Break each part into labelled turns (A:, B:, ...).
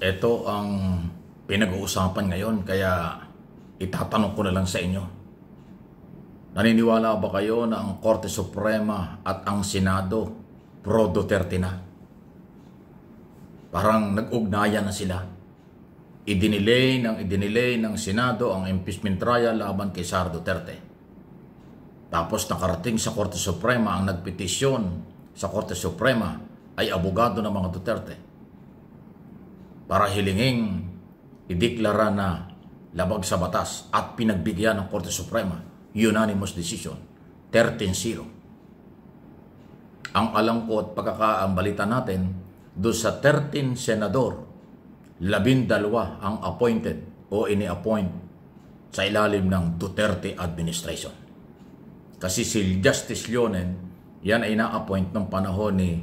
A: Ito ang pinag-uusapan ngayon, kaya itatanong ko na lang sa inyo. Naniniwala ba kayo na ang Korte Suprema at ang Senado pro Duterte na? Parang nag-ugnayan na sila. Idinilay ng Senado ang impeachment trial laban kay Sara Duterte. Tapos nakarating sa Korte Suprema, ang nagpetisyon sa Korte Suprema ay abogado ng mga Duterte para hilinging ideklara na labag sa batas at pinagbigyan ng Korte Suprema. Unanimous decision, 13-0. Ang alam ko at pagkakaambalita natin, doon sa 13 senador, 12 ang appointed o ini-appoint sa ilalim ng Duterte administration. Kasi si Justice Leonen, yan ay na-appoint ng panahon ni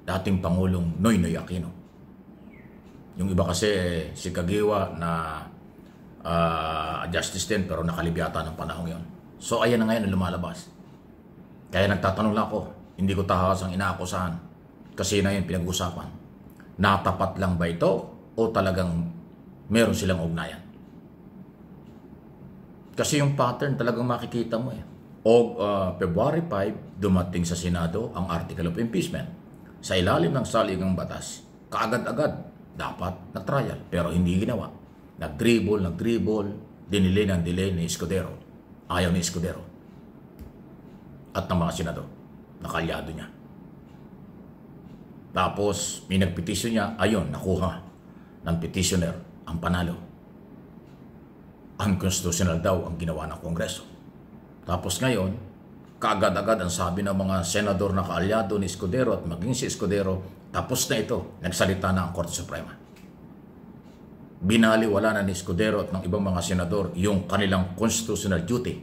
A: dating Pangulong Noynoy Aquino. Yung iba kasi si Kagiwa na justice din pero nakalibyata ng panahon yon. So ayan na ngayon ang lumalabas. Kaya nagtatanong lang ako, hindi ko tahas ang inaakusahan. Kasi na yun pinag-usapan. Natapat lang ba ito o talagang meron silang ugnayan? Kasi yung pattern talagang makikita mo eh. O February 5, dumating sa Senado ang Article of Impeachment. Sa ilalim ng saligang batas, kaagad-agad dapat na-trial pero hindi ginawa. Nag-dribble, dinilay ng delay ni Escudero. Ayaw ni Escudero. At ng mga senador, nakalyado niya. Tapos, may nagpetisyon niya, ayun, nakuha ng petitioner ang panalo. Unconstitutional daw ang ginawa ng Kongreso. Tapos ngayon, kaagad-agad ang sabi ng mga senador na kaalyado ni Escudero at maging si Escudero, tapos na ito, nagsalita na ang Korte Suprema. Binaliwala na ni Escudero at ng ibang mga senador yung kanilang constitutional duty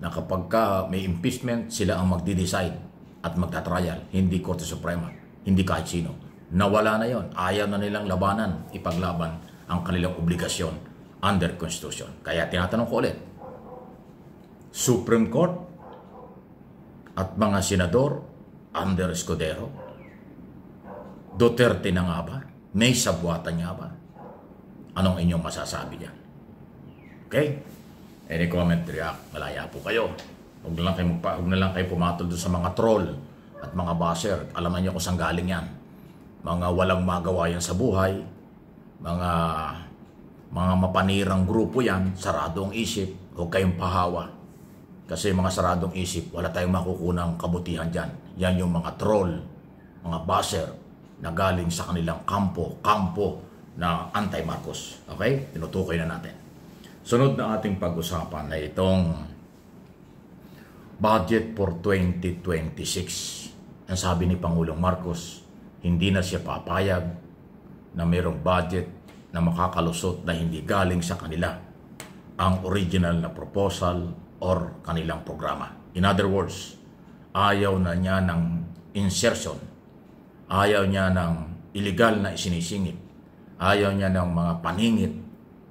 A: na kapag may impeachment, sila ang magdi-decide at magtatrial, hindi Korte Suprema, hindi kahit sino. Nawala na yon. Ayaw na nilang labanan, ipaglaban ang kanilang obligasyon under Constitution. Kaya tinatanong ko ulit, Supreme Court at mga senador under Escudero, Duterte na nga ba? May sabwatan niya ba? Anong inyong masasabi diyan? Okay? Any comment, react, malaya po kayo. Huwag na lang kayo pumatol doon sa mga troll at mga basher. Alaman niyo kung saan galing yan. Mga walang magawa yan sa buhay, mga mapanirang grupo yan, saradong isip, huwag kayong pahawa. Kasi mga saradong isip, wala tayong makukunang kabutihan dyan. Yan yung mga troll, mga basher, na galing sa kanilang kampo na anti-Marcos. Okay? Tinutukoy na natin. Sunod na ating pag-usapan na itong budget for 2026. Ang sabi ni Pangulong Marcos, hindi na siya papayag na mayroong budget na makakalusot na hindi galing sa kanila ang original na proposal or kanilang programa. In other words, ayaw na niya ng insertion. Ayaw niya ng illegal na isinisingit. Ayaw niya ng mga paningit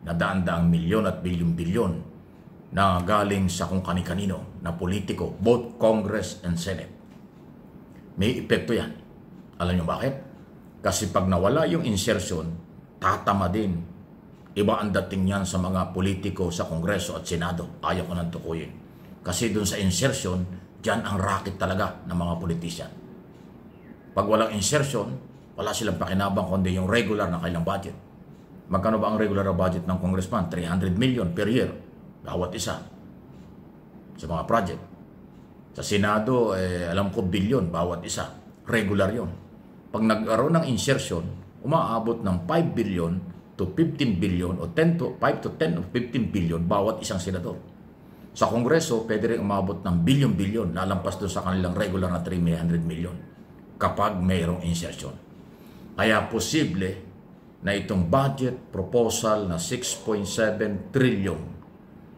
A: na daan-daang milyon at bilyon-bilyon na galing sa kung kani-kanino na politiko, both Congress and Senate. May epekto yan. Alam niyo bakit? Kasi pag nawala yung insertion, tatama din. Iba ang dating yan sa mga politiko sa Kongreso at Senado. Ayaw ko nang tukuyin. Kasi dun sa insertion, dyan ang racket talaga ng mga politisyan. Pag walang insertion, wala silang pakinabang kundi yung regular na kailang budget. Magkano ba ang regular na budget ng congressman? 300 million per year. Bawat isa. Sa mga project. Sa Senado, alam ko billion bawat isa. Regular yon. Pag nagkaroon ng insertion, umaabot ng 5 billion to 15 billion o 5 to 10 o 15 billion bawat isang senador. Sa Kongreso, pwede rin umabot ng billion-billion lalampas doon sa kanilang regular na 300 million kapag mayroong insertion. Kaya posible na itong budget proposal na 6.7 trillion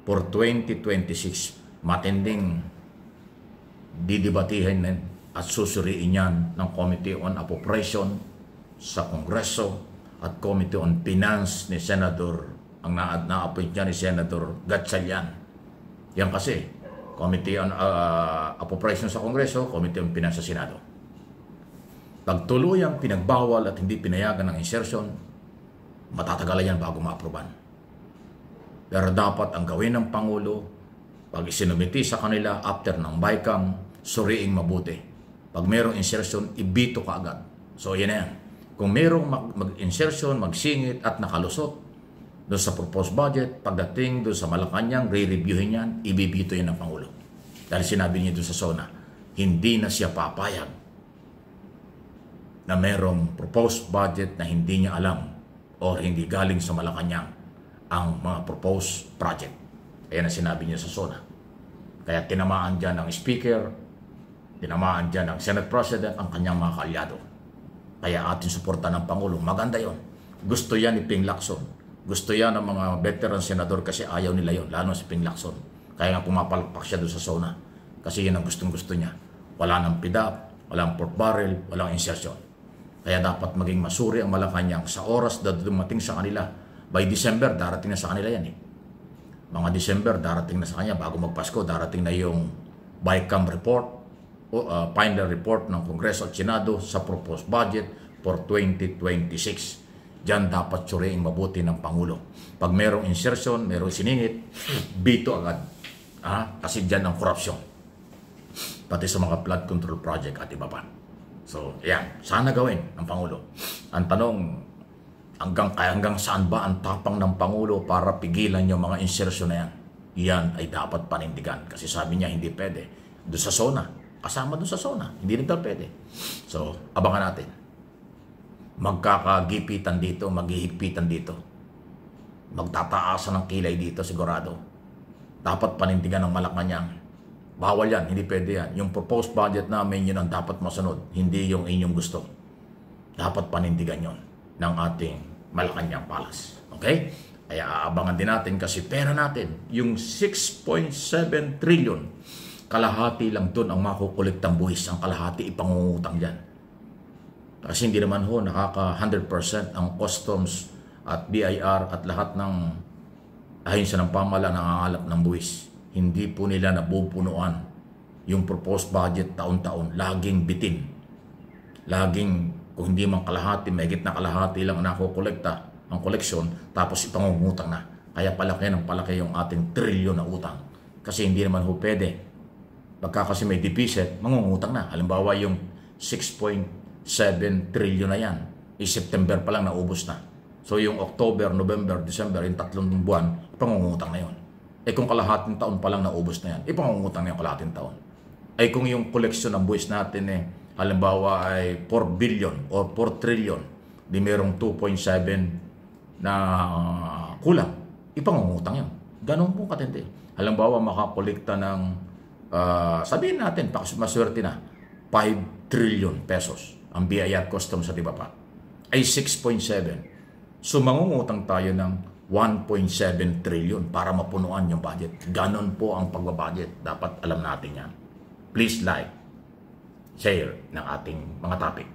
A: for 2026 matinding didebatihin at susuriin yan ng Committee on Appropriation sa Kongreso at Committee on Finance ni Senator, ang na-appoint niya ni Senator Gatchalian. Yan kasi, Committee on Appropriation sa Kongreso, Committee on Finance sa Senado. Pag tuluyang pinagbawal at hindi pinayagan ng insertion, Matatagalan yan bago ma-aproban. Pero dapat ang gawin ng Pangulo, pag isinumiti sa kanila after ng BICAM, suriing mabuti. Pag mayroong insertion, ibito ka agad. So yan na yan. Kung mayroong mag-insertion, magsingit at nakalusot doon sa proposed budget, pagdating doon sa Malacanang, re-reviewin yan, ibibito yan ng Pangulo. Dahil sinabi niya doon sa SONA, hindi na siya papayag na mayroong proposed budget na hindi niya alam o hindi galing sa Malacanang ang mga proposed project. Ayan ang sinabi niya sa SONA. Kaya tinamaan dyan ng Speaker, tinamaan dyan ng Senate President ang kanyang mga kalyado. Kaya ating suporta ng Pangulo, maganda yon. Gusto yan ni Ping Lacson. Gusto yan ng mga veteran senador kasi ayaw nila yon, lalo si Ping Lacson. Kaya nga pumapalpak siya doon sa SONA. Kasi yan ang gustong-gusto niya. Wala nang PDAP, walang pork barrel, walang insertion. Kaya dapat maging masuri ang Malacanang sa oras na dumating sa kanila. By December, darating na sa kanila yan eh. Mga December, darating na sa kanya. Bago magpasko, darating na yung BICAM report, final report ng Kongreso at Senado sa proposed budget for 2026. Diyan dapat suriing mabuti ng Pangulo. Pag merong insertion, merong siningit, bito agad. Kasi diyan ang korupsyon. Pati sa mga flood control project at iba pa. So, yan. Sana gawin ng Pangulo. Ang tanong, hanggang saan ba ang tapang ng Pangulo para pigilan yung mga insertion na yan? Yan ay dapat panindigan. Kasi sabi niya, hindi pwede. Doon sa SONA. Kasama doon sa SONA. Hindi rin daw pwede. So, abangan natin. Magkakagipitan dito, maghihigpitan dito. Magtataasan ng kilay dito, sigurado. Dapat panindigan ng Malacanang. Bawal yan, hindi pwede yan. Yung proposed budget namin, yun ang dapat masunod. Hindi yung inyong gusto. Dapat panindigan yun ng ating Malacanang Palace. Okay? Kaya aabangan din natin kasi pera natin, yung 6.7 trillion, kalahati lang doon ang makukuliktang buwis. Ang kalahati ipangungutang dyan. Kasi hindi naman ho nakaka 100% ang customs at BIR at lahat ng ahensya ng pamahalaan nangangalap ng buwis. Hindi po nila napupunuan yung proposed budget taon-taon. Laging bitin. Laging, kung hindi man kalahati, mahigit na kalahati lang nakukolekta ang koleksyon, tapos ipangungutang na. Kaya palaki ng palaki yung ating trilyon na utang. Kasi hindi naman ho pwede. Pagka kasi may deficit, mangungutang na. Halimbawa yung 6.7 trilyon na yan, September pa lang naubos na. So yung October, November, December, yung 3 buwan, ipangungutang na yun. Kung kalahating taon pa lang naubos na yan, ipangungutang na yung kalahating taon. Kung yung koleksyon ng buwis natin halimbawa ay 4 billion o 4 trillion, di merong 2.7 na kulang, ipangungutang yun. Ganun po katindi. Halimbawa makakolekta ng, sabihin natin, maswerte na, 5 trillion pesos ang BIR custom sa diba pa, ay 6.7. So mangungutang tayo ng 1.7 trillion para mapunuan yung budget. Ganon po ang pagbabudget. Dapat alam natin yan. Please like, share ng ating mga topic.